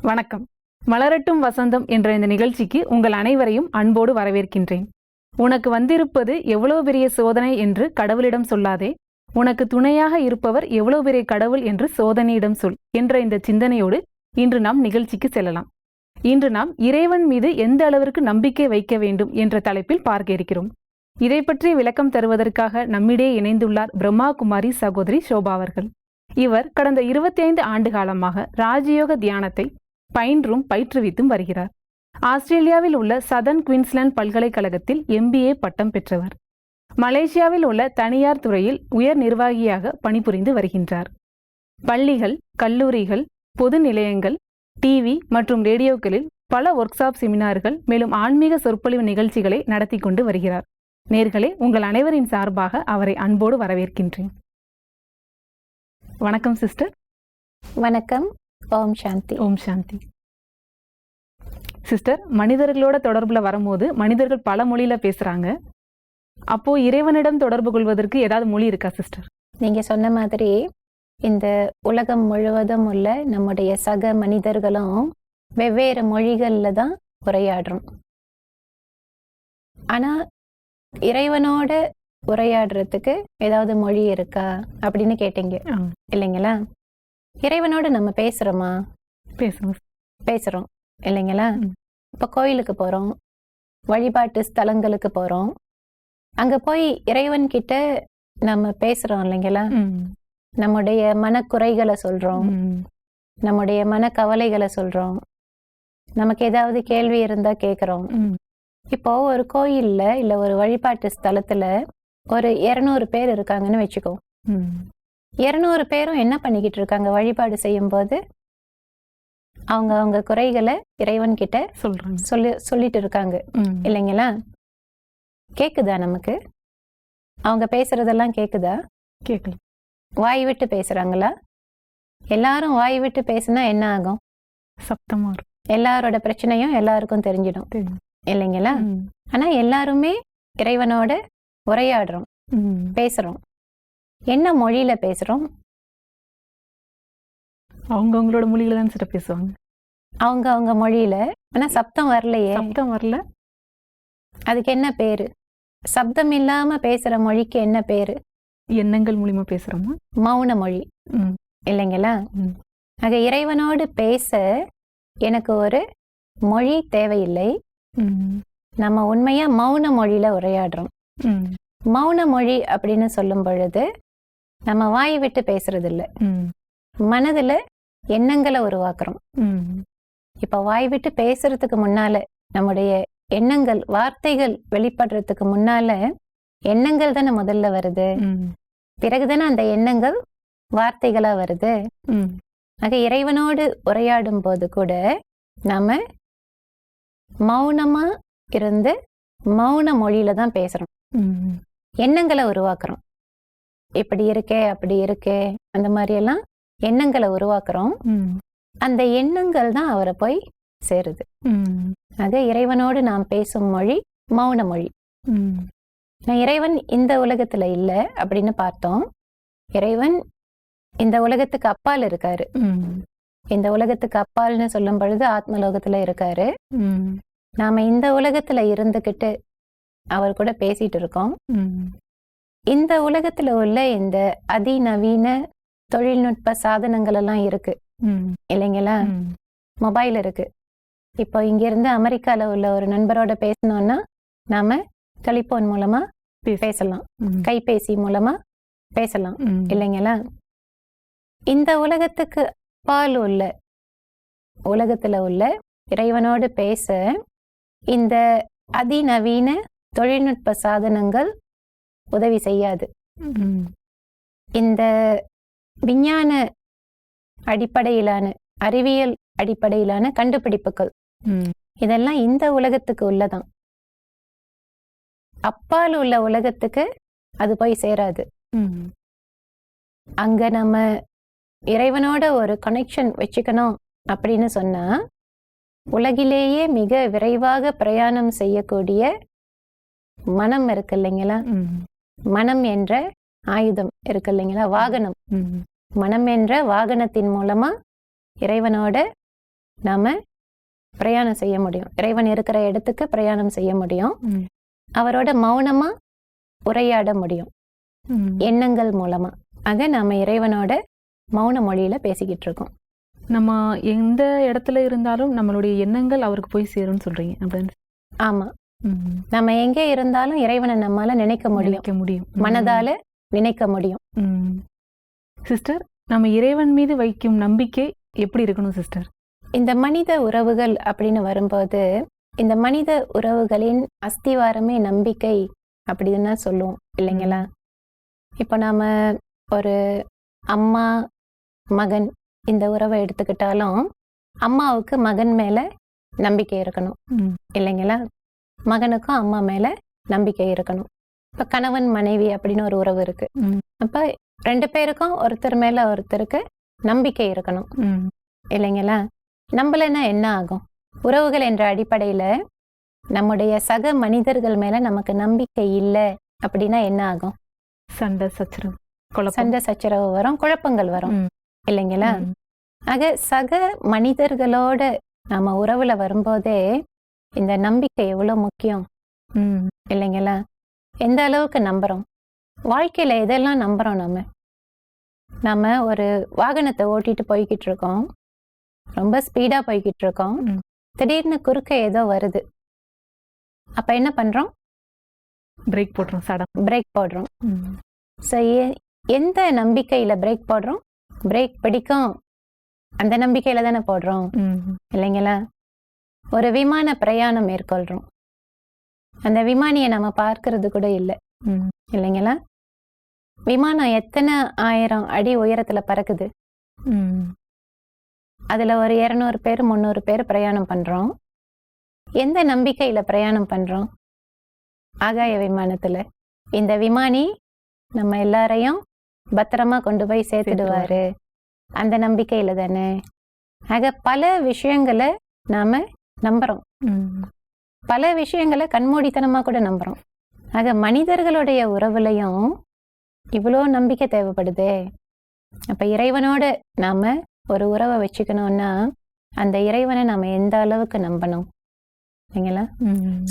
வணக்கம். மலரட்டும் வசந்தம் என்ற இந்த நிகழ்ச்சிக்கு உங்கள் அனைவரையும் அன்போடு வரவேற்கின்றேன். உனக்கு வந்திருப்பது எவ்வளவு பெரிய சோதனை என்று கடவுளிடம் சொல்லாதே, உனக்கு துணையாக இருப்பவர் எவ்வளவு பெரிய கடவுள் என்று சோதனையிடம் சொல் என்ற இந்த சிந்தனையோடு இன்று நாம் நிகழ்ச்சிக்கு செல்லலாம். இன்று நாம் இறைவன் மீது எந்த அளவிற்கு நம்பிக்கை வைக்க வேண்டும் என்ற தலைப்பில் பார்க்க இருக்கிறோம். இதை பற்றி விளக்கம் தருவதற்காக நம்மிடையே இணைந்துள்ளார் பிரம்மா குமாரி சகோதரி சோபா அவர்கள். இவர் கடந்த 25 ஆண்டு காலமாக ராஜயோக தியானத்தை பயின்றும் பயிற்றுவித்தும் வருகிறார். ஆஸ்திரேலியாவில் உள்ள சதர்ன் குயின்ஸ்லாந்து பல்கலைக்கழகத்தில் MBA பட்டம் பெற்றவர். மலேசியாவில் உள்ள தனியார் துறையில் உயர் நிர்வாகியாக பணிபுரிந்து வருகின்றார். பள்ளிகள், கல்லூரிகள், பொது நிலையங்கள், டிவி மற்றும் ரேடியோக்களில் பல ஒர்க்ஷாப், செமினார்கள், மேலும் ஆன்மீக சொற்பொழிவு நிகழ்ச்சிகளை நடத்தி கொண்டு வருகிறார். நேர்களே, உங்கள் அனைவரின் சார்பாக அவரை அன்போடு வரவேற்கின்றேன். வணக்கம் சிஸ்டர். வணக்கம். ஓம் சாந்தி. ஓம் சாந்தி. சிஸ்டர், மனிதர்களோட தொடர்புல வரும்போது மனிதர்கள் பல மொழியில பேசுறாங்க. அப்போ இறைவனிடம் தொடர்பு கொள்வதற்கு ஏதாவது மொழி இருக்கா சிஸ்டர்? நீங்க சொன்ன மாதிரி இந்த உலகம் முழுவதும் உள்ள நம்முடைய சக மனிதர்களும் வெவ்வேறு மொழிகள்ல தான் உரையாடுறோம். ஆனா இறைவனோட உரையாடுறதுக்கு ஏதாவது மொழி இருக்கா அப்படின்னு கேட்டீங்க இல்லைங்களா? இறைவனோட நம்ம பேசுறோமா? பேசுறோம் இல்லைங்களா? இப்ப கோயிலுக்கு போறோம், வழிபாட்டு ஸ்தலங்களுக்கு போறோம், அங்க போய் இறைவன் கிட்ட நம்ம பேசுறோம் இல்லைங்களா? நம்முடைய மனக்குறைகளை சொல்றோம், நம்முடைய மன கவலைகளை சொல்றோம், நமக்கு ஏதாவது கேள்வி இருந்தா கேக்குறோம். இப்போ ஒரு கோயில்ல இல்ல ஒரு வழிபாட்டு ஸ்தலத்துல ஒரு 200 பேர் இருக்காங்கன்னு வச்சுக்கோ. 200 பேரும் என்ன பண்ணிக்கிட்டு இருக்காங்க? வழிபாடு செய்யும் போது அவங்க குறைகளை இறைவன் கிட்ட சொல்லிட்டு இருக்காங்க இல்லைங்களா? கேக்குதா நமக்கு? அவங்க பேசுறதெல்லாம் கேக்குதா? கேட்கல. வாய் விட்டு பேசுறாங்களா? எல்லாரும் வாய் விட்டு பேசினா என்ன ஆகும்? சப்தமா இருக்கும். எல்லாரோட பிரச்சனையும் எல்லாருக்கும் தெரிஞ்சிடும் இல்லைங்களா? ஆனா எல்லாருமே இறைவனோட உரையாடுறோம், பேசுறோம். என்ன மொழியில பேசுறோம்? அவங்களோட மொழியில தான் சிஸ்டர் பேசுவாங்க. அவங்க மொழியில. ஆனா சப்தம் வரலையே. சப்தம் வரல. அதுக்கு என்ன பேரு? சப்தம் இல்லாம பேசுற மொழிக்கு என்ன பேரு? எண்ணங்கள் மூலியமா பேசுறோமா? மௌன மொழி இல்லைங்களா? ஆக இறைவனோடு பேச எனக்கு ஒரு மொழி தேவையில்லை. நம்ம உண்மையா மௌன மொழியில உரையாடுறோம். மௌன மொழி அப்படின்னு சொல்லும் பொழுது நம்ம வாய் விட்டு பேசுறது இல்ல, மனதுல எண்ணங்களை உருவாக்குறோம். இப்ப வாய் விட்டு பேசுறதுக்கு முன்னால நம்முடைய எண்ணங்கள், வார்த்தைகள் வெளிப்படுறதுக்கு முன்னால எண்ணங்கள் தானே முதல்ல வருது, பிறகுதானே அந்த எண்ணங்கள் வார்த்தைகளா வருது. ஆக இறைவனோடு உரையாடும் போது கூட நாம மௌனமா இருந்து மௌன மொழியில தான் பேசுறோம். எண்ணங்களை உருவாக்குறோம். இப்படி இருக்கே, அப்படி இருக்கே, அந்த மாதிரி எல்லாம் எண்ணங்களை உருவாக்குறோம். அந்த எண்ணங்கள் தான் அவரை போய் சேருது. ஆக இறைவனோடு நாம் பேசும் மொழி மௌன மொழி. இறைவன் இந்த உலகத்துல இல்ல அப்படின்னு பார்த்தோம். இறைவன் இந்த உலகத்துக்கு அப்பால் இருக்காரு. இந்த உலகத்துக்கு அப்பால்னு சொல்லும் பொழுது ஆத்மலோகத்துல இருக்காரு. நாம இந்த உலகத்துல இருந்துகிட்டு அவர் கூட பேசிட்டு இருக்கோம். இந்த உலகத்துல உள்ள இந்த அதிநவீன தொழில்நுட்ப சாதனங்கள் எல்லாம் இருக்கு இல்லைங்களா? மொபைல் இருக்கு. இப்போ இங்க இருந்து அமெரிக்கால உள்ள ஒரு நண்பரோட பேசணும்னா நாம டெலிபோன் மூலமா பேசலாம், கைபேசி மூலமா பேசலாம் இல்லைங்களா? இந்த உலகத்துக்கு அப்பால் உள்ள உலகத்துல உள்ள இறைவனோடு பேச இந்த அதிநவீன தொழில்நுட்ப சாதனங்கள் உதவி செய்யாது. இந்த விஞ்ஞான அடிப்படையிலான, அறிவியல் அடிப்படையிலான கண்டுபிடிப்புகள் இதெல்லாம் இந்த உலகத்துக்கு உள்ளதான். அப்பால் உள்ள உலகத்துக்கு அது போய் சேராது. அங்க நம்ம இறைவனோட ஒரு கனெக்ஷன் வச்சுக்கணும் அப்படின்னு சொன்னா உலகிலேயே மிக விரைவாக பிரயாணம் செய்யக்கூடிய மனம் இருக்கு இல்லைங்களா? மனம் என்ற ஆயுதம் இருக்கு இல்லைங்களா? வாகனம். மனம் என்ற வாகனத்தின் மூலமா இறைவனோட நாம பிரயாணம் செய்ய முடியும். இறைவன் இருக்கிற இடத்துக்கு பிரயாணம் செய்ய முடியும். அவரோட மௌனமா உரையாட முடியும் எண்ணங்கள் மூலமா. ஆக நாம இறைவனோட மௌன மொழியில பேசிக்கிட்டு இருக்கோம். நம்ம எந்த இடத்துல இருந்தாலும் நம்மளுடைய எண்ணங்கள் அவருக்கு போய் சேரும்னு சொல்றீங்க அப்படின்னு. ஆமா, நம்ம எங்கே இருந்தாலும் இறைவனை நம்மால நினைக்க முடியும், மனதால நினைக்க முடியும். சிஸ்டர், நம்ம இறைவன் மீது வைக்கும் நம்பிக்கை எப்படி இருக்கணும் சிஸ்டர்? இந்த மனித உறவுகள் அப்படின்னு வரும்போது, இந்த மனித உறவுகளின் அஸ்திவாரமே நம்பிக்கை அப்படின்னு தான் சொல்லுவோம் இல்லைங்களா? இப்போ நாம ஒரு அம்மா மகன் இந்த உறவை எடுத்துக்கிட்டாலும், அம்மாவுக்கு மகன் மேல நம்பிக்கை இருக்கணும் இல்லைங்களா? மகனுக்கும் அம்மா மேல நம்பிக்கை இருக்கணும். இப்ப கணவன் மனைவி அப்படின்னு ஒரு உறவு இருக்கு. அப்ப 2 பேருக்கும் ஒருத்தர் மேல ஒருத்தருக்கு நம்பிக்கை இருக்கணும் இல்லைங்களா? நம்பலன்னா என்ன ஆகும்? உறவுகள் என்ற அடிப்படையில நம்முடைய சக மனிதர்கள் மேல நமக்கு நம்பிக்கை இல்லை அப்படின்னா என்ன ஆகும்? சண்டை சச்சரவு வரும், குழப்பங்கள் வரும் இல்லைங்களா? ஆக சக மனிதர்களோட நாம உறவுல வரும்போதே இந்த நம்பிக்கை எவ்வளவு முக்கியம் இல்லைங்களா? எந்த அளவுக்கு நம்புறோம், வாழ்க்கையில எதெல்லாம் நம்புறோம்? நம்ம ஒரு வாகனத்தை ஓட்டிட்டு போய்கிட்டு இருக்கோம், ரொம்ப ஸ்பீடா போய்கிட்டு இருக்கோம். திடீர்னு குறுக்க ஏதோ வருது. அப்ப என்ன பண்றோம்? பிரேக் போடுறோம். எந்த நம்பிக்கையில பிரேக் போடுறோம்? பிரேக் பிடிக்கும் அந்த நம்பிக்கையில தானே போடுறோம் இல்லைங்களா? ஒரு விமான பிரயாணம் மேற்கொள்றோம், அந்த விமானியை நம்ம பார்க்கறது கூட இல்லை இல்லைங்களா? விமானம் எத்தனை 1000 அடி உயரத்துல பறக்குது. அதுல ஒரு 200 பேர் 300 பேர் பிரயாணம் பண்றோம். எந்த நம்பிக்கையில பிரயாணம் பண்றோம்? ஆகாய விமானத்துல. இந்த விமானி நம்ம எல்லாரையும் பத்திரமா கொண்டு போய் சேர்த்துடுவாரு அந்த நம்பிக்கையில தானே. ஆக பல விஷயங்களை நாம நம்புறோம், பல விஷயங்களை கண்மூடித்தனமா கூட நம்புறோம். ஆக மனிதர்களுடைய உறவுலையும் இவ்வளோ நம்பிக்கை தேவைப்படுதே. அப்ப இறைவனோட நாம ஒரு உறவை வச்சுக்கணும்னா அந்த இறைவனை நாம எந்த அளவுக்கு நம்பணும் இல்லைங்களா?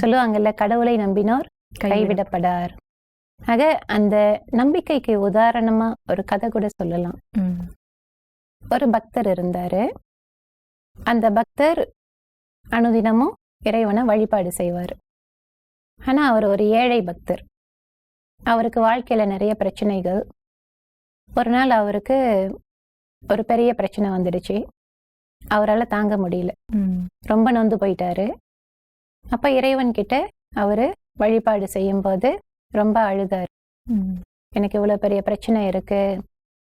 சொல்லுவாங்கல்ல, கடவுளை நம்பினோர் கைவிடப்படார். ஆக அந்த நம்பிக்கைக்கு உதாரணமா ஒரு கதை கூட சொல்லலாம். ஒரு பக்தர் இருந்தாரு. அந்த பக்தர் அனுதினமும் இறைவனை வழிபாடு செய்வார். ஆனா அவர் ஒரு ஏழை பக்தர். அவருக்கு வாழ்க்கையில நிறைய பிரச்சனைகள். ஒரு நாள் அவருக்கு ஒரு பெரிய பிரச்சனை வந்துடுச்சு. அவரால் தாங்க முடியல, ரொம்ப நொந்து போயிட்டாரு. அப்ப இறைவன் கிட்ட அவரு வழிபாடு செய்யும் போது ரொம்ப அழுதாரு. எனக்கு இவ்வளவு பெரிய பிரச்சனை இருக்கு,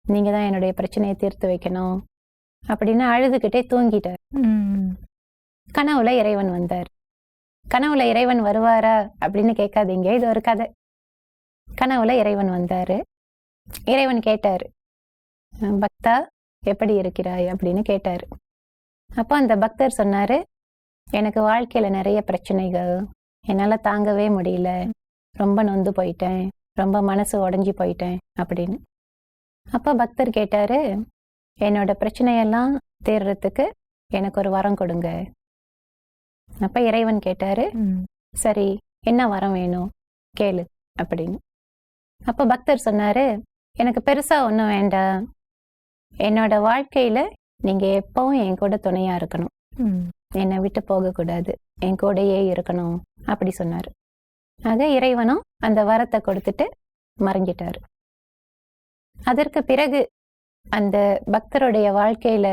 நீங்க தான் என்னுடைய பிரச்சனையை தீர்த்து வைக்கணும் அப்படின்னு அழுதுகிட்டே தூங்கிட்டார். கனவுல இறைவன் வந்தார். கனவுல இறைவன் வருவாரா அப்படின்னு கேட்காதீங்க, இது ஒரு கதை. கனவுல இறைவன் வந்தாரு. இறைவன் கேட்டாரு, பக்தா எப்படி இருக்கிறாய் அப்படின்னு கேட்டாரு. அப்போ அந்த பக்தர் சொன்னாரு, எனக்கு வாழ்க்கையில நிறைய பிரச்சனைகள், என்னால தாங்கவே முடியல, ரொம்ப நொந்து போயிட்டேன், ரொம்ப மனசு உடைஞ்சு போயிட்டேன் அப்படின்னு. அப்போ பக்தர் கேட்டாரு, என்னோட பிரச்சனையெல்லாம் தீர்றதுக்கு எனக்கு ஒரு வரம் கொடுங்க. அப்ப இறைவன் கேட்டாரு, சரி என்ன வரம் வேணும் கேளு அப்படின்னு. அப்ப பக்தர் சொன்னாரு, எனக்கு பெருசா ஒன்றும் வேண்டாம், என்னோட வாழ்க்கையில நீங்க எப்பவும் என் கூட துணையா இருக்கணும், என்னை விட்டு போகக்கூடாது, என் கூடயே இருக்கணும் அப்படி சொன்னாரு. ஆக இறைவனும் அந்த வரத்தை கொடுத்துட்டு மறைஞ்சிட்டாரு. அதற்கு பிறகு அந்த பக்தருடைய வாழ்க்கையில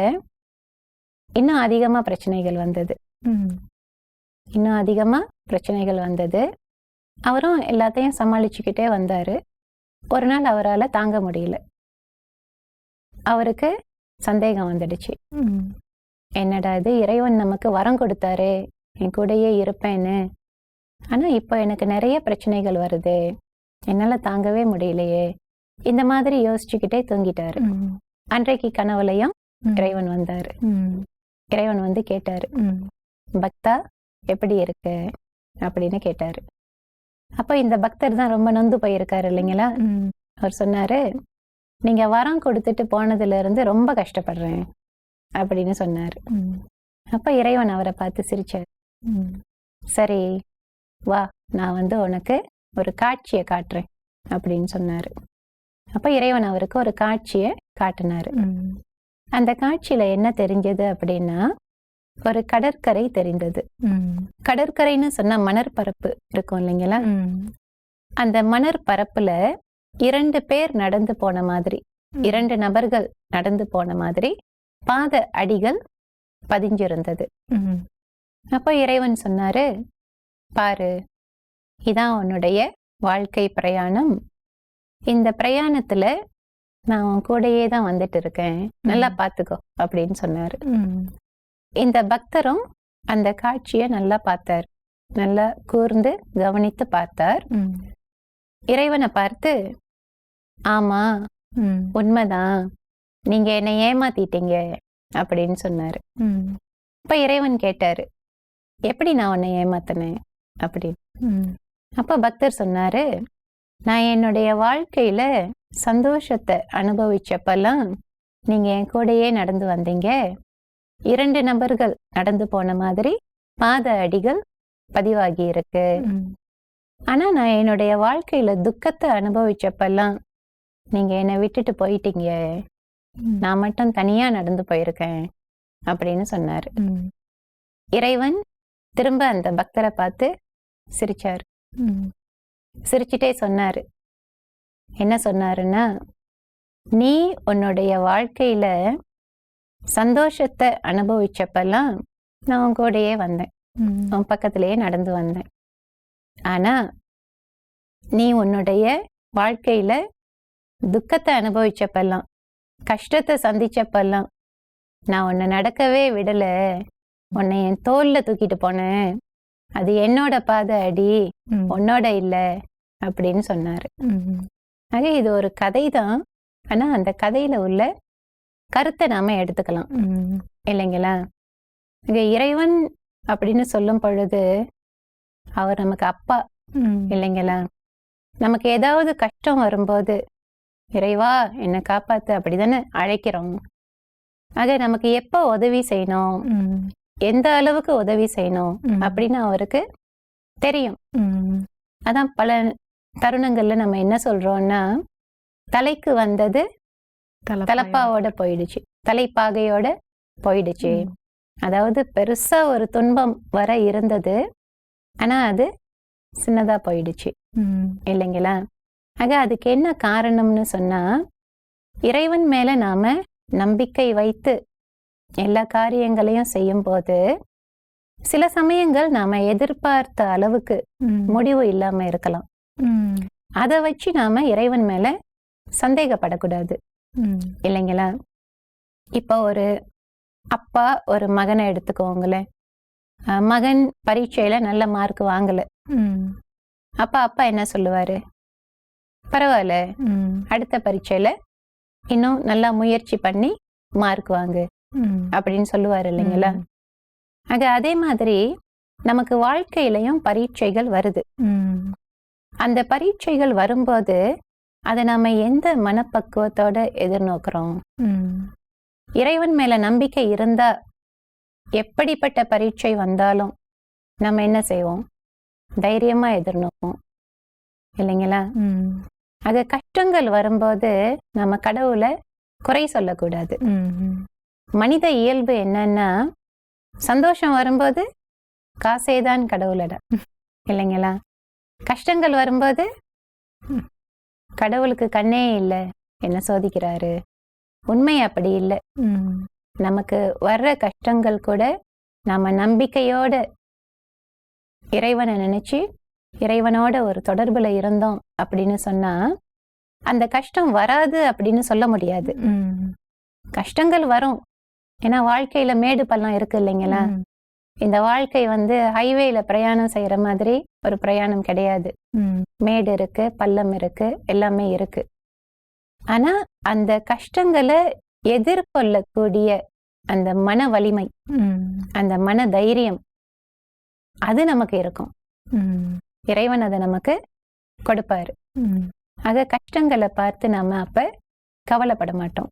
இன்னும் அதிகமா பிரச்சனைகள் வந்தது. இன்னும் அதிகமா பிரச்சனைகள் வந்தது. அவரும் எல்லாத்தையும் சமாளிச்சுக்கிட்டே வந்தாரு. ஒரு நாள் அவரால் தாங்க முடியல. அவருக்கு சந்தேகம் வந்துடுச்சு, என்னடா இது, இறைவன் நமக்கு வரம் கொடுத்தாரு என் கூடயே இருப்பேன்னு, ஆனா இப்போ எனக்கு நிறைய பிரச்சனைகள் வருது, என்னால தாங்கவே முடியலையே. இந்த மாதிரி யோசிச்சுக்கிட்டே தூங்கிட்டாரு. அன்றைக்கு கனவுலையும் இறைவன் வந்தாரு. இறைவன் வந்து கேட்டாரு, பக்தா எப்படி இருக்கு அப்படின்னு கேட்டாரு. அப்ப இந்த பக்தர் தான் ரொம்ப நொந்து போயிருக்காரு இல்லைங்களா? அவர் சொன்னாரு, நீங்க வரம் கொடுத்துட்டு போனதுல இருந்து ரொம்ப கஷ்டப்படுறேன் அப்படின்னு சொன்னாரு. அப்ப இறைவன் அவரை பார்த்து சிரிச்சார். சரி வா, நான் உனக்கு ஒரு காட்சியை காட்டுறேன் அப்படின்னு சொன்னாரு. அப்ப இறைவன் அவருக்கு ஒரு காட்சியை காட்டினாரு. அந்த காட்சியில என்ன தெரிஞ்சது அப்படின்னா, ஒரு கடற்கரை தெரிந்தது. கடற்கரைன்னு சொன்னா மணற்பரப்பு இருக்கும் இல்லைங்களா? அந்த மணற்பரப்புல 2 பேர் நடந்து போன மாதிரி, 2 நபர்கள் நடந்து போன மாதிரி பாத அடிகள் பதிஞ்சிருந்தது. அப்ப இறைவன் சொன்னாரு, பாரு, இதான் உன்னுடைய வாழ்க்கை பிரயாணம். இந்த பிரயாணத்துல நான் உன் கூடயே தான் வந்துட்டு இருக்கேன், நல்லா பாத்துக்கோ அப்படின்னு சொன்னாரு. இந்த பக்தரும் அந்த காட்சியை நல்லா பார்த்தார், நல்லா கூர்ந்து கவனித்து பார்த்தார். இறைவனை பார்த்து, ஆமா உண்மைதான், நீங்க என்னை ஏமாத்திட்டீங்க அப்படின்னு சொன்னாரு. அப்ப இறைவன் கேட்டாரு, எப்படி நான் உன்னை ஏமாத்தினேன் அப்படின்னு. அப்ப பக்தர் சொன்னாரு, நான் என்னுடைய வாழ்க்கையில சந்தோஷத்தை அனுபவிச்சப்பெல்லாம் நீங்க என் கூடயே நடந்து வந்தீங்க. 2 நபர்கள் நடந்து போன மாதிரி பாத அடிகள் பதிவாகி இருக்கு. ஆனா நான் என்னுடைய வாழ்க்கையில துக்கத்தை அனுபவிச்சப்பெல்லாம் நீங்க என்னை விட்டுட்டு போயிட்டீங்க, நான் மட்டும் தனியா நடந்து போயிருக்கேன் அப்படின்னு சொன்னாரு. இறைவன் திரும்ப அந்த பக்தரை பார்த்து சிரிச்சாரு. சிரிச்சுட்டே சொன்னாரு, என்ன சொன்னாருன்னா, நீ உன்னுடைய வாழ்க்கையில சந்தோஷத்தை அனுபவிச்சப்பெல்லாம் நான் உன் கூடயே வந்தேன், உன் பக்கத்திலேயே நடந்து வந்தேன். ஆனா நீ உன்னுடைய வாழ்க்கையில துக்கத்தை அனுபவிச்சப்பெல்லாம், கஷ்டத்தை சந்திச்சப்பெல்லாம் நான் உன்னை நடக்கவே விடல, உன்னை என் தோல்ல தூக்கிட்டு போனேன், அது என்னோட பாத அடி, உன்னோட இல்ல அப்படின்னு சொன்னாரு. ஆக இது ஒரு கதை தான். ஆனா அந்த கதையில உள்ள கருத்தை நாம எடுத்துக்கலாம் இல்லைங்களா? இங்க இறைவன் அப்படின்னு சொல்லும் பொழுது அவர் நமக்கு அப்பா இல்லைங்களா? நமக்கு ஏதாவது கஷ்டம் வரும்போது இறைவா என்னை காப்பாத்து அப்படிதானே அழைக்கிறோம். ஆக நமக்கு எப்ப உதவி செய்யணும், எந்த அளவுக்கு உதவி செய்யணும் அப்படின்னு அவருக்கு தெரியும். அதான் பல தருணங்கள்ல நம்ம என்ன சொல்றோம்னா, தலைக்கு வந்தது தலப்பாவோட போயிடுச்சு, தலைப்பாகையோட போயிடுச்சு. அதாவது பெருசா ஒரு துன்பம் வர இருந்தது, ஆனா அது சின்னதா போயிடுச்சு இல்லைங்களா? ஆக அதுக்கு என்ன காரணம்னு சொன்னா, இறைவன் மேல நாம நம்பிக்கை வைத்து எல்லா காரியங்களையும் செய்யும் போது சில சமயங்கள் நாம எதிர்பார்த்த அளவுக்கு முடிவு இல்லாம இருக்கலாம். அதை வச்சு நாம இறைவன் மேல சந்தேகப்படக்கூடாது இல்லைங்களா? இப்ப ஒரு அப்பா ஒரு மகனை எடுத்துக்கோங்களேன். மகன் பரீட்சையில நல்ல மார்க் வாங்கல. அப்பா என்ன சொல்லுவாரு? பரவாயில்ல, அடுத்த பரீட்சையில இன்னும் நல்லா முயற்சி பண்ணி மார்க் வாங்கு அப்படின்னு சொல்லுவாரு இல்லைங்களா? ஆக அதே மாதிரி நமக்கு வாழ்க்கையிலையும் பரீட்சைகள் வருது. அந்த பரீட்சைகள் வரும்போது அதை நாம எந்த மனப்பக்குவத்தோட எதிர்நோக்கிறோம்? இறைவன் மேல நம்பிக்கை இருந்தா எப்படிப்பட்ட பரீட்சை வந்தாலும் நம்ம என்ன செய்வோம்? தைரியமா எதிர்நோக்குவோம் இல்லைங்களா? ஆக கஷ்டங்கள் வரும்போது நம்ம கடவுளை குறை சொல்லக்கூடாது. மனித இயல்பு என்னன்னா, சந்தோஷம் வரும்போது காசேதான் கடவுளட இல்லைங்களா? கஷ்டங்கள் வரும்போது கடவுளுக்கு கண்ணே இல்லை, என்ன சோதிக்கிறாரு. உண்மை அப்படி இல்லை. நமக்கு வர்ற கஷ்டங்கள் கூட நாம நம்பிக்கையோட இறைவனை நினைச்சு இறைவனோட ஒரு தொடர்புல இருந்தோம் அப்படின்னு சொன்னா அந்த கஷ்டம் வராது அப்படின்னு சொல்ல முடியாது. கஷ்டங்கள் வரும். ஏன்னா வாழ்க்கையில மேடு பள்ளம் இருக்கு இல்லைங்களா? இந்த வாழ்க்கை ஹைவேல பிரயாணம் செய்யற மாதிரி ஒரு பிரயாணம் கிடையாது. மேடு இருக்கு, பள்ளம் இருக்கு, எல்லாமே இருக்கு. ஆனா அந்த கஷ்டங்களை எதிர்கொள்ளக்கூடிய அந்த மன வலிமை, அந்த மன தைரியம், அது நமக்கு இருக்கும். இறைவன் அதை நமக்கு கொடுப்பாரு. ஆக கஷ்டங்களை பார்த்து நாம அப்ப கவலைப்பட மாட்டோம்.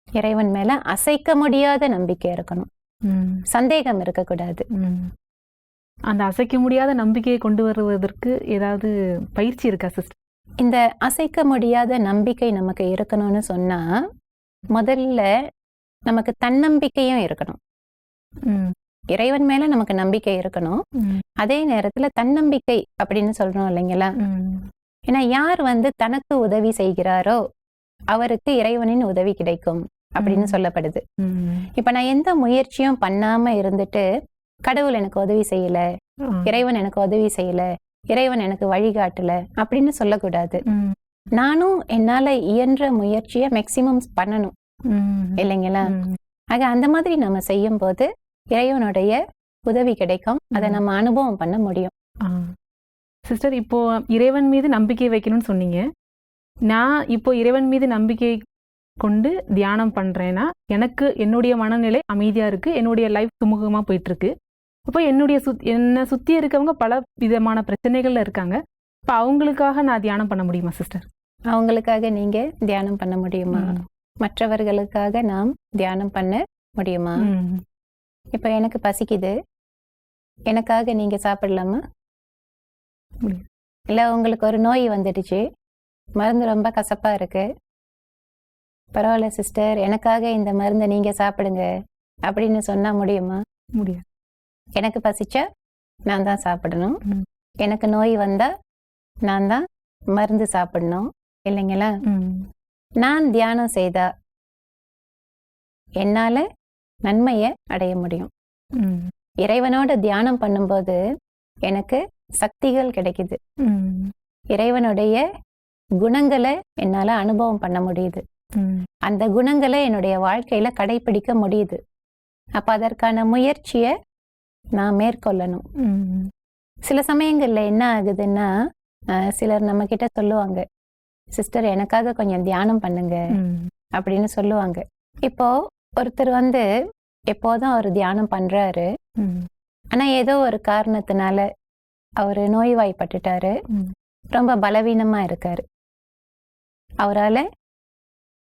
இறைவன் மேல அசைக்க முடியாத நம்பிக்கை இருக்கணும். சந்தேகம் இருக்கக்கூடாது. அந்த அசைக்க முடியாத நம்பிக்கையை கொண்டு வருவதற்கு ஏதாவது பயிற்சி இருக்கா சிஸ்டர்? இந்த அசைக்க முடியாத நம்பிக்கை நமக்கு இருக்கணும்னு சொன்னா முதல்ல நமக்கு தன்னம்பிக்கையும் இருக்கணும். இறைவன் மேல நமக்கு நம்பிக்கை இருக்கணும். அதே நேரத்துல தன்னம்பிக்கை அப்படின்னு சொல்றோம் இல்லைங்களா? ஏன்னா யார் தனக்கு உதவி செய்கிறாரோ அவருக்கு இறைவனின் உதவி கிடைக்கும் அப்படின்னு சொல்லப்படுது. இப்ப நான் எந்த முயற்சியும் பண்ணாம இருந்துட்டு கடவுள் எனக்கு உதவி செய்யல, இறைவன் எனக்கு உதவி செய்யல, இறைவன் எனக்கு வழிகாட்டல அப்படின்னு சொல்லக்கூடாது. நானும் என்னால இயன்ற முயற்சியை மேக்சிமம் பண்ணணும் இல்லைங்களா? ஆக அந்த மாதிரி நம்ம செய்யும் போது இறைவனுடைய உதவி கிடைக்கும். அதை நம்ம அனுபவம் பண்ண முடியும். சிஸ்டர், இப்போ இறைவன் மீது நம்பிக்கை வைக்கணும்னு சொன்னீங்க. நான் இப்போ இறைவன் மீது நம்பிக்கை கொண்டு தியானம் பண்றேன்னா எனக்கு என்னுடைய மனநிலை அமைதியா இருக்கு, என்னுடைய லைஃப் சுமூகமா போயிட்டு இருக்கு. அப்போ என்னை சுத்தி இருக்கவங்க பல விதமான பிரச்சனைகள்ல இருக்காங்க. இப்போ அவங்களுக்காக நான் தியானம் பண்ண முடியுமா சிஸ்டர்? அவங்களுக்காக நீங்க தியானம் பண்ண முடியுமா? மற்றவர்களுக்காக நாம் தியானம் பண்ண முடியுமா? இப்ப எனக்கு பசிக்குது, எனக்காக நீங்க சாப்பிடலாமா? இல்ல உங்களுக்கு ஒரு நோய் வந்துடுச்சு, மருந்து ரொம்ப கசப்பா இருக்கு, பரவாயில்ல சிஸ்டர் எனக்காக இந்த மருந்தை நீங்க சாப்பிடுங்க அப்படின்னு சொன்னா முடியுமா? முடியாது. எனக்கு பசிச்சா நான் தான் சாப்பிடணும், எனக்கு நோய் வந்தா நான் தான் மருந்து சாப்பிடணும் இல்லைங்களா? நான் தியானம் செய்தா என்னால நன்மையை அடைய முடியும். இறைவனோட தியானம் பண்ணும்போது எனக்கு சக்திகள் கிடைக்குது. இறைவனுடைய குணங்களை என்னால அனுபவம் பண்ண முடியுது. அந்த குணங்களை என்னுடைய வாழ்க்கையில கடைபிடிக்க முடியுது. அப்ப அதற்கான முயற்சியை நான் மேற்கொள்ளணும். சில சமயங்கள்ல என்ன ஆகுதுன்னா சிலர் நம்ம கிட்ட சொல்லுவாங்க, சிஸ்டர் எனக்காக கொஞ்சம் தியானம் பண்ணுங்க அப்படின்னு சொல்லுவாங்க. இப்போ ஒருத்தர் எப்போதும் அவர் தியானம் பண்றாரு, ஆனா ஏதோ ஒரு காரணத்தினால அவரு நோய்வாய்ப்பட்டுட்டாரு, ரொம்ப பலவீனமா இருக்காரு.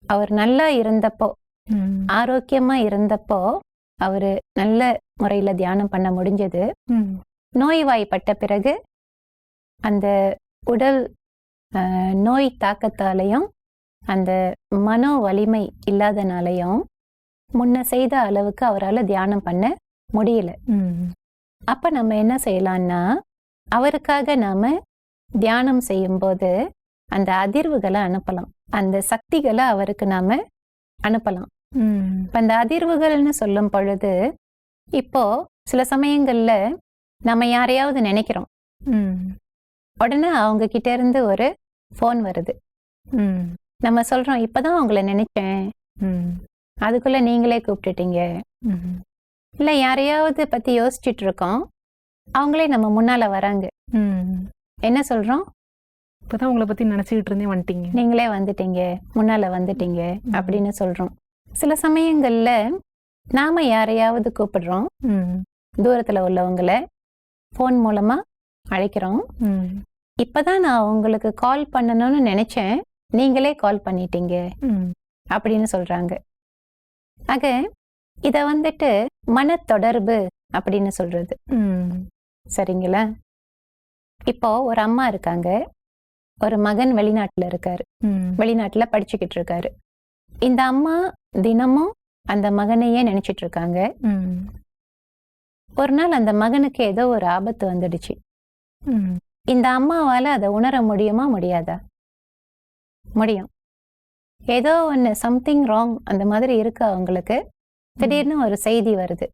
அவர் நல்லா இருந்தப்போ, ஆரோக்கியமா இருந்தப்போ அவரு நல்ல முறையில தியானம் பண்ண முடிஞ்சது. நோய்வாய்ப்பட்ட பிறகு அந்த உடல் நோய் தாக்கத்தாலையும் அந்த மனோ வலிமை இல்லாதனாலையும் முன்ன செய்த அளவுக்கு அவரால் தியானம் பண்ண முடியல. அப்ப நம்ம என்ன செய்யலாம்னா, அவருக்காக நாம தியானம் செய்யும்போது அந்த அதிர்வுகளை அனுப்பலாம், அந்த சக்திகளை அவருக்கு நாம அனுப்பலாம். அந்த அதிர்வுகள்னு சொல்லும் பொழுது இப்போ சில சமயங்கள்ல நம்ம யாரையாவது நினைக்கிறோம், உடனே அவங்க கிட்ட இருந்து ஒரு போன் வருது, நம்ம சொல்றோம் இப்பதான் அவங்கள நினைச்சேன், அதுக்குள்ள நீங்களே கூப்பிட்டுட்டீங்க. இல்ல யாரையாவது பத்தி யோசிச்சுட்டு இருக்கோம், அவங்களே நம்ம முன்னால வராங்க, என்ன சொல்றோம், இப்பதான் உங்களை பத்தி நினைச்சுக்கிட்டு இருந்தேன், வந்துட்டீங்க, நீங்களே வந்துட்டீங்க, முன்னால வந்துட்டீங்க அப்படின்னு சொல்றோம். சில சமயங்கள்ல நாம யாரையாவது கூப்பிடுறோம், தூரத்துல உள்ளவங்களை போன் மூலமா அழைக்கிறோம். இப்பதான் நான் உங்களுக்கு கால் பண்ணணும்னு நினைச்சேன், நீங்களே கால் பண்ணிட்டீங்க அப்படின்னு சொல்றாங்க. ஆக இத மனத்தொடர்பு அப்படின்னு சொல்றது. சரிங்களா? இப்போ ஒரு அம்மா இருக்காங்க, ஒரு மகன் வெளிநாட்டுல இருக்காரு, வெளிநாட்டுல படிச்சுக்கிட்டு இருக்காரு. இந்த அம்மா தினமும் அந்த மகனையே நினைச்சிட்டு இருக்காங்க. ஒரு நாள் அந்த மகனுக்கு ஏதோ ஒரு ஆபத்து வந்துடுச்சு. இந்த அம்மாவால அதை உணர முடியுமா முடியாதா? முடியும். ஏதோ ஒன்று சம்திங் ராங் அந்த மாதிரி இருக்கு அவங்களுக்கு. திடீர்னு ஒரு செய்தி வருது,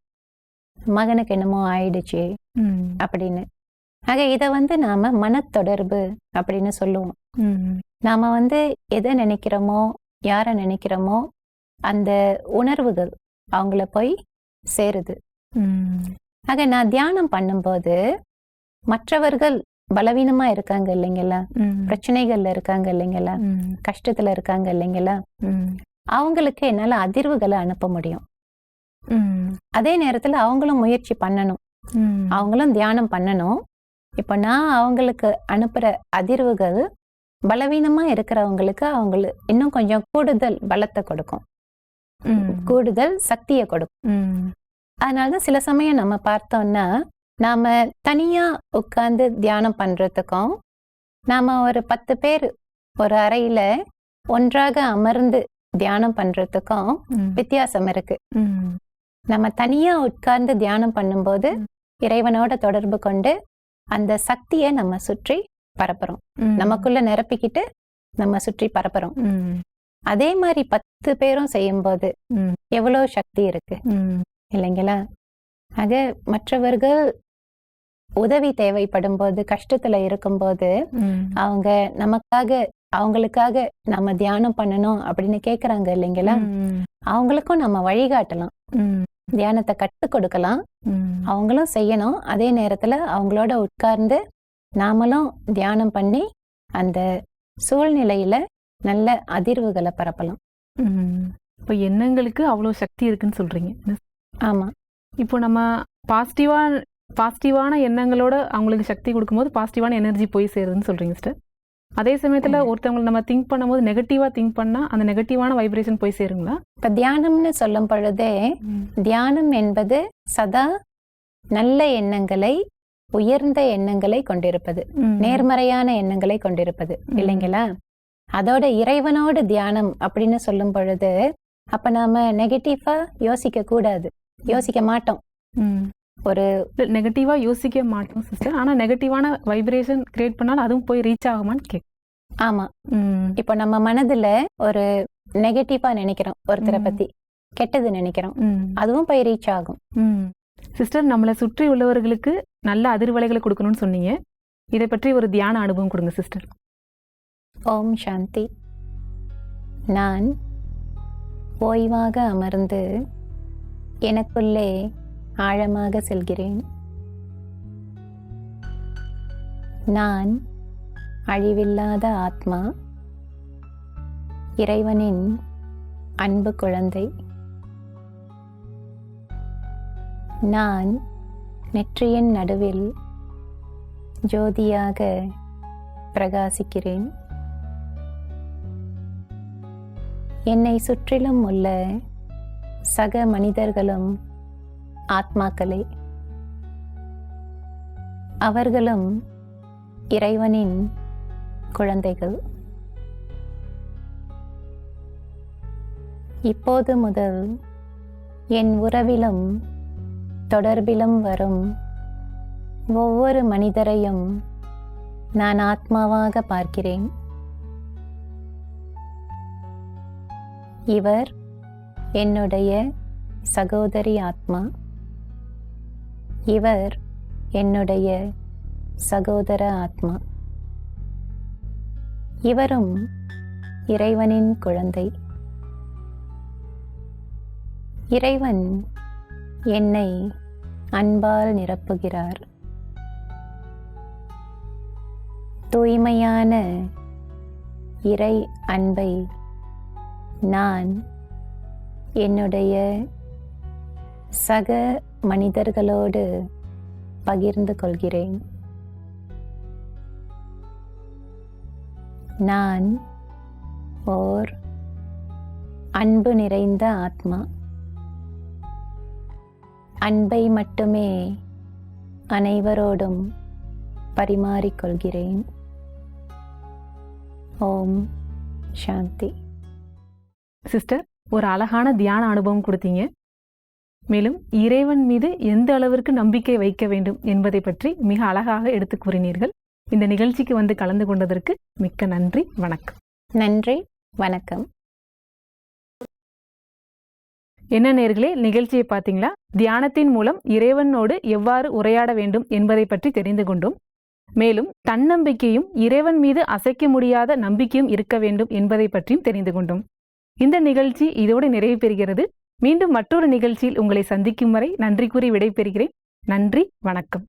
மகனுக்கு என்னமோ ஆயிடுச்சு அப்படின்னு. ஆக இதை நாம மனத்தொடர்பு அப்படின்னு சொல்லுவோம். நாம எதை நினைக்கிறோமோ, யாரை நினைக்கிறோமோ, அந்த உணர்வுகள் அவங்கள போய் சேருது. ஆக நான் தியானம் பண்ணும்போது மற்றவர்கள் பலவீனமா இருக்காங்க இல்லைங்களா, பிரச்சனைகள்ல இருக்காங்க இல்லைங்களா, கஷ்டத்துல இருக்காங்க இல்லைங்களா, அவங்களுக்கு என்னால அதிர்வுகளை அனுப்ப முடியும். அதே நேரத்துல அவங்களும் முயற்சி பண்ணணும், அவங்களும் தியானம் பண்ணணும். இப்ப நான் அவங்களுக்கு அனுப்புற அதிர்வுகள் பலவீனமா இருக்கிறவங்களுக்கு அவங்களுக்கு இன்னும் கொஞ்சம் கூடுதல் பலத்தை கொடுக்கும், கூடுதல் சக்தியை கொடுக்கும். அதனால சில சமயம் நம்ம பார்த்தோம்னா நாம தனியா உட்கார்ந்து தியானம் பண்றதுக்கும் நாம ஒரு 10 பேர் ஒரு அறையில ஒன்றாக அமர்ந்து தியானம் பண்றதுக்கும் வித்தியாசம் இருக்கு. நம்ம தனியா உட்கார்ந்து தியானம் பண்ணும்போது இறைவனோட தொடர்பு கொண்டு அந்த சக்தியை நம்ம சுற்றி பரப்புறோம், நமக்குள்ள நிரப்பிக்கிட்டு நம்ம சுற்றி பரப்புறோம். அதே மாதிரி 10 பேரும் செய்யும்போது எவ்வளவு சக்தி இருக்கு இல்லைங்களா? ஆக மற்றவர்கள் உதவி தேவைப்படும் போது, கஷ்டத்துல இருக்கும்போது அவங்க நமக்காக அவங்களுக்காக நம்ம தியானம் பண்ணணும் அப்படின்னு கேக்குறாங்க இல்லைங்களா? அவங்களுக்கும் நம்ம வழிகாட்டலாம், தியானத்தை கற்றுக் கொடுக்கலாம், அவங்களும் செய்யணும். அதே நேரத்துல அவங்களோட உட்கார்ந்து நாமளும் தியானம் பண்ணி அந்த சூழ்நிலையில நல்ல அதிர்வுகளை பரப்பலாம். இப்போ எண்ணங்களுக்கு அவ்வளோ சக்தி இருக்குன்னு சொல்றீங்க. ஆமா. இப்போ நம்ம பாசிட்டிவான எண்ணங்களோட அவங்களுக்கு சக்தி கொடுக்கும்போது பாசிட்டிவான எனர்ஜி போய் சேருதுன்னு சொல்றீங்க சிஸ்டர். அதே சமயத்துல ஒருத்தவங்களை நம்ம திங்க் பண்ணும்போது நெகட்டிவா திங்க் பண்ணா அந்த நெகட்டிவான வைப்ரேஷன் போய் சேருங்களா? இப்ப தியானம்னு சொல்லும் பொழுதே தியானம் என்பது சதா நல்ல எண்ணங்களை, உயர்ந்த எண்ணங்களை கொண்டிருப்பது, நேர்மறையான எண்ணங்களை கொண்டிருப்பது இல்லைங்களா? அதோட இறைவனோட தியானம் அப்படின்னு சொல்லும் பொழுது அப்ப நாம நெகட்டிவா யோசிக்க கூடாது, யோசிக்க மாட்டோம். ஒரு நெகட்டிவா யோசிக்க மாட்டோம் சிஸ்டர். ஆனா நெகட்டிவான வைப்ரேஷன் கிரியேட் பண்ணாலும் அதுவும் போய் ரீச் ஆகுமான்னு கேட்க. ஆமா. இப்போ நம்ம மனதுல ஒரு நெகட்டிவா நினைக்கிறோம், ஒருத்தரை பத்தி கெட்டது நினைக்கிறோம், அதுவும் போய் ரீச் ஆகும். சிஸ்டர், நம்மளை சுற்றி உள்ளவர்களுக்கு நல்ல அதிர்வலைகளை கொடுக்கணும்னு சொன்னீங்க. இதை பற்றி ஒரு தியான அனுபவம் கொடுங்க சிஸ்டர். ஓம் சாந்தி. நான் ஓய்வாக அமர்ந்து எனக்குள்ளே ஆழமாக செல்கிறேன். நான் அழிவில்லாத ஆத்மா, இறைவனின் அன்பு குழந்தை. நான் நெற்றியின் நடுவில் ஜோதியாக பிரகாசிக்கிறேன். என்னை சுற்றிலும் உள்ள சக மனிதர்களும் ஆத்மாக்களே. அவர்களும் இறைவனின் குழந்தைகள். இப்போது முதல் என் உறவிலும் தொடர்பிலும் வரும் ஒவ்வொரு மனிதரையும் நான் ஆத்மாவாக பார்க்கிறேன். இவர் என்னுடைய சகோதரி ஆத்மா, இவர் என்னுடைய சகோதர ஆத்மா. இவரும் இறைவனின் குழந்தை. இறைவன் என்னை அன்பால் நிரப்புகிறார். தூய்மையான இறை அன்பை நான் என்னுடைய சக மனிதர்களோடு பகிர்ந்து கொள்கிறேன். நான் ஓர் அன்பு நிறைந்த ஆத்மா. அன்பை மட்டுமே அனைவரோடும் பரிமாறிக்கொள்கிறேன். ஓம் சாந்தி. சிஸ்டர், ஒரு அழகான தியான அனுபவம் கொடுத்தீங்க. மேலும் இறைவன் மீது எந்த அளவிற்கு நம்பிக்கை வைக்க வேண்டும் என்பதை பற்றி மிக அழகாக எடுத்து கூறினீர்கள். இந்த நிகழ்ச்சிக்கு வந்து கலந்து கொண்டதற்கு மிக்க நன்றி. வணக்கம். நன்றி, வணக்கம். என்ன நேயர்களே, நிகழ்ச்சியை பார்த்தீங்களா? தியானத்தின் மூலம் இறைவனோடு எவ்வாறு உரையாட வேண்டும் என்பதை பற்றி தெரிந்து கொண்டோம். மேலும் தன்னம்பிக்கையும் இறைவன் மீது அசைக்க முடியாத நம்பிக்கையும் இருக்க வேண்டும் என்பதை பற்றியும் தெரிந்து கொண்டோம். இந்த நிகழ்ச்சி இதோடு நிறைவு பெறுகிறது. மீண்டும் மற்றொரு நிகழ்ச்சியில் உங்களை சந்திக்கும் வரை நன்றி கூறி விடைபெறுகிறேன். நன்றி, வணக்கம்.